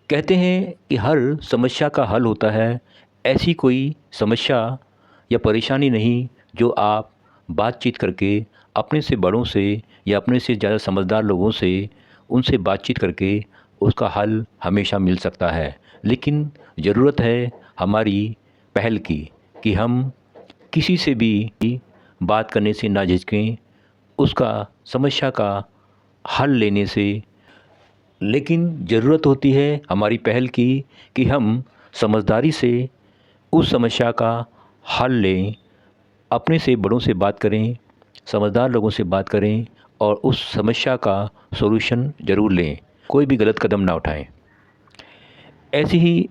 कहते हैं कि हर समस्या का हल होता है। ऐसी कोई समस्या या परेशानी नहीं जो आप बातचीत करके अपने से बड़ों से या अपने से ज़्यादा समझदार लोगों से उनसे बातचीत करके उसका हल हमेशा मिल सकता है। लेकिन ज़रूरत है हमारी पहल की कि हम किसी से भी बात करने से ना झिझकें, उसका समस्या का हल लेने से। लेकिन ज़रूरत होती है हमारी पहल की कि हम समझदारी से उस समस्या का हल लें, अपने से बड़ों से बात करें, समझदार लोगों से बात करें और उस समस्या का सॉल्यूशन ज़रूर लें, कोई भी गलत कदम ना उठाएं। ऐसी ही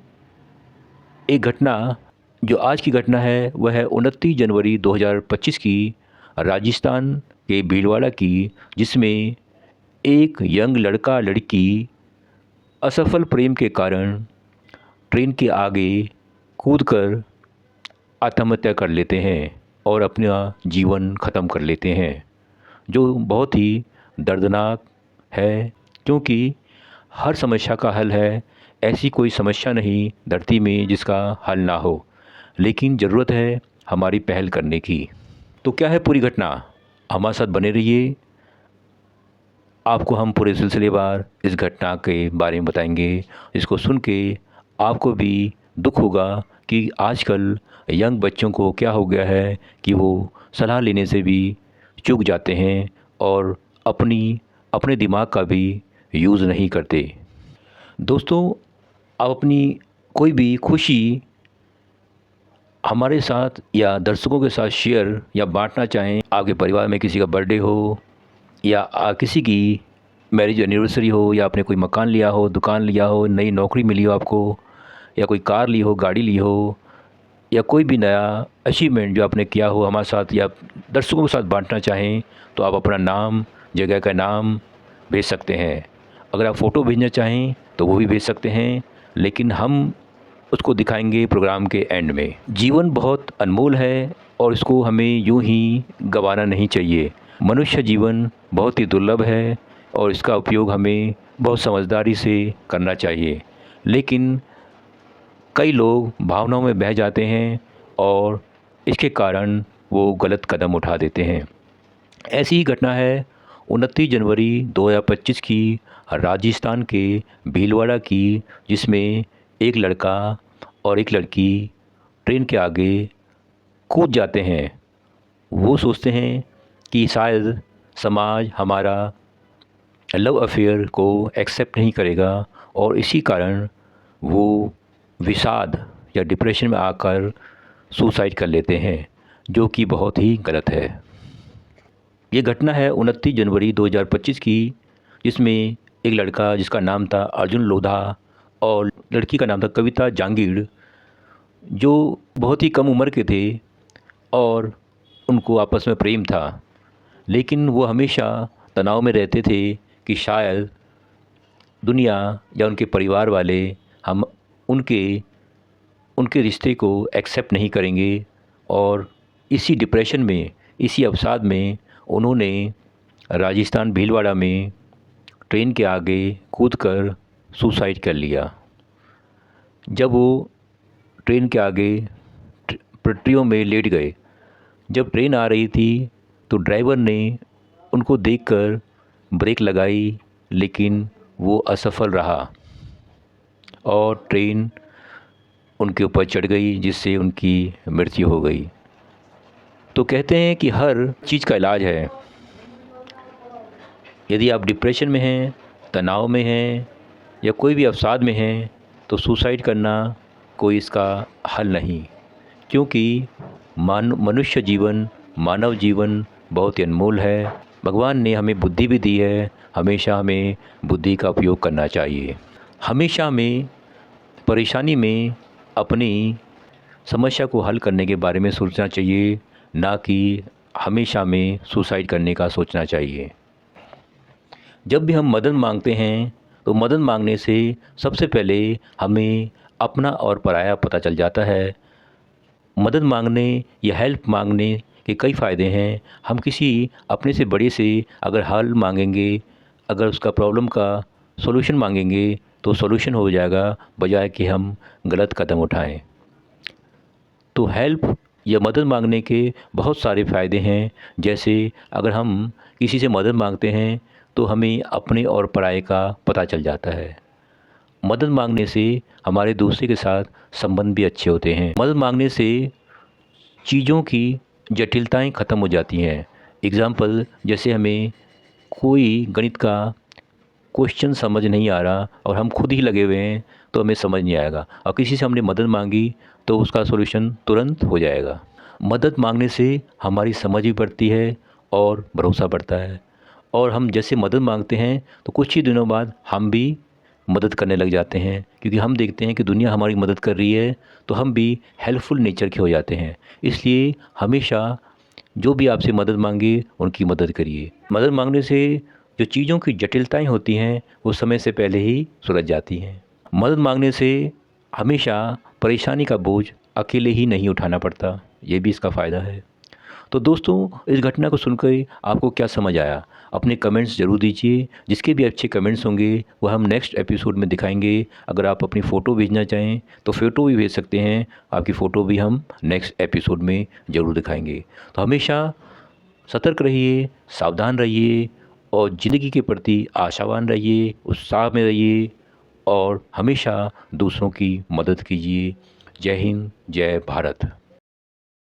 एक घटना जो आज की घटना है वह है 29 जनवरी 2025 की, राजस्थान के भीलवाड़ा की, जिसमें एक यंग लड़का लड़की असफल प्रेम के कारण ट्रेन के आगे कूदकर आत्महत्या कर लेते हैं और अपना जीवन ख़त्म कर लेते हैं, जो बहुत ही दर्दनाक है। क्योंकि हर समस्या का हल है, ऐसी कोई समस्या नहीं धरती में जिसका हल ना हो, लेकिन ज़रूरत है हमारी पहल करने की। तो क्या है पूरी घटना, हमारे साथ बने रहिए। आपको हम पूरे सिलसिलेवार इस घटना के बारे में बताएंगे, इसको सुन के आपको भी दुख होगा कि आजकल यंग बच्चों को क्या हो गया है कि वो सलाह लेने से भी चूक जाते हैं और अपने दिमाग का भी यूज़ नहीं करते। दोस्तों, आप अपनी कोई भी खुशी हमारे साथ या दर्शकों के साथ शेयर या बांटना चाहें, आपके परिवार में किसी का बर्थडे हो या किसी की मैरिज एनिवर्सरी हो, या आपने कोई मकान लिया हो, दुकान लिया हो, नई नौकरी मिली हो आपको, या कोई कार ली हो, गाड़ी ली हो, या कोई भी नया अचीवमेंट जो आपने किया हो हमारे साथ या दर्शकों के साथ बांटना चाहें, तो आप अपना नाम, जगह का नाम भेज सकते हैं। अगर आप फ़ोटो भेजना चाहें तो वो भी भेज सकते हैं, लेकिन हम उसको दिखाएंगे प्रोग्राम के एंड में। जीवन बहुत अनमोल है और इसको हमें यूं ही गंवाना नहीं चाहिए। मनुष्य जीवन बहुत ही दुर्लभ है और इसका उपयोग हमें बहुत समझदारी से करना चाहिए। लेकिन कई लोग भावनाओं में बह जाते हैं और इसके कारण वो गलत कदम उठा देते हैं। ऐसी ही घटना है 29 जनवरी 2025 की, राजस्थान के भीलवाड़ा की, जिसमें एक लड़का और एक लड़की ट्रेन के आगे कूद जाते हैं। वो सोचते हैं कि शायद समाज हमारा लव अफेयर को एक्सेप्ट नहीं करेगा और इसी कारण वो विषाद या डिप्रेशन में आकर सुसाइड कर लेते हैं, जो कि बहुत ही गलत है। ये घटना है 29 जनवरी 2025 की, जिसमें एक लड़का जिसका नाम था अर्जुन लोधा और लड़की का नाम था कविता जांगीड़, जो बहुत ही कम उम्र के थे और उनको आपस में प्रेम था। लेकिन वो हमेशा तनाव में रहते थे कि शायद दुनिया या उनके परिवार वाले हम उनके उनके रिश्ते को एक्सेप्ट नहीं करेंगे, और इसी डिप्रेशन में, इसी अवसाद में उन्होंने राजस्थान भीलवाड़ा में ट्रेन के आगे कूदकर सुसाइड कर लिया। जब वो ट्रेन के आगे पटरियों में लेट गए, जब ट्रेन आ रही थी तो ड्राइवर ने उनको देखकर ब्रेक लगाई, लेकिन वो असफल रहा और ट्रेन उनके ऊपर चढ़ गई, जिससे उनकी मृत्यु हो गई। तो कहते हैं कि हर चीज़ का इलाज है। यदि आप डिप्रेशन में हैं, तनाव में हैं या कोई भी अवसाद में हैं, तो सुसाइड करना कोई इसका हल नहीं, क्योंकि मनुष्य जीवन, मानव जीवन बहुत ही अनमोल है। भगवान ने हमें बुद्धि भी दी है, हमेशा हमें बुद्धि का उपयोग करना चाहिए। हमेशा हमें परेशानी में अपनी समस्या को हल करने के बारे में सोचना चाहिए, ना कि हमेशा में सुसाइड करने का सोचना चाहिए। जब भी हम मदद मांगते हैं तो मदद मांगने से सबसे पहले हमें अपना और पराया पता चल जाता है। मदद मांगने या हेल्प मांगने के कई फ़ायदे हैं। हम किसी अपने से बड़े से अगर हल मांगेंगे, अगर उसका प्रॉब्लम का सॉल्यूशन मांगेंगे तो सॉल्यूशन हो जाएगा, बजाय कि हम गलत कदम उठाएं। तो हेल्प या मदद मांगने के बहुत सारे फ़ायदे हैं। जैसे अगर हम किसी से मदद मांगते हैं तो हमें अपने और पराये का पता चल जाता है। मदद मांगने से हमारे दूसरे के साथ संबंध भी अच्छे होते हैं। मदद मांगने से चीज़ों की जटिलताएं ख़त्म हो जाती हैं। एग्ज़ाम्पल, जैसे हमें कोई गणित का क्वेश्चन समझ नहीं आ रहा और हम खुद ही लगे हुए हैं तो हमें समझ नहीं आएगा, और किसी से हमने मदद मांगी तो उसका सॉल्यूशन तुरंत हो जाएगा। मदद मांगने से हमारी समझ भी बढ़ती है और भरोसा बढ़ता है, और हम जैसे मदद मांगते हैं तो कुछ ही दिनों बाद हम भी मदद करने लग जाते हैं, क्योंकि हम देखते हैं कि दुनिया हमारी मदद कर रही है तो हम भी हेल्पफुल नेचर के हो जाते हैं। इसलिए हमेशा जो भी आपसे मदद मांगे उनकी मदद करिए। मदद मांगने से जो चीज़ों की जटिलताएं होती हैं वो समय से पहले ही सुलझ जाती हैं। मदद मांगने से हमेशा परेशानी का बोझ अकेले ही नहीं उठाना पड़ता, ये भी इसका फ़ायदा है। तो दोस्तों, इस घटना को सुनकर आपको क्या समझ आया? अपने कमेंट्स ज़रूर दीजिए। जिसके भी अच्छे कमेंट्स होंगे वो हम नेक्स्ट एपिसोड में दिखाएंगे। अगर आप अपनी फ़ोटो भेजना चाहें तो फ़ोटो भी भेज सकते हैं, आपकी फ़ोटो भी हम नेक्स्ट एपिसोड में ज़रूर दिखाएंगे। तो हमेशा सतर्क रहिए, सावधान रहिए और ज़िंदगी के प्रति आशावान रहिए, उत्साह में रहिए और हमेशा दूसरों की मदद कीजिए। जय हिंद, जय भारत।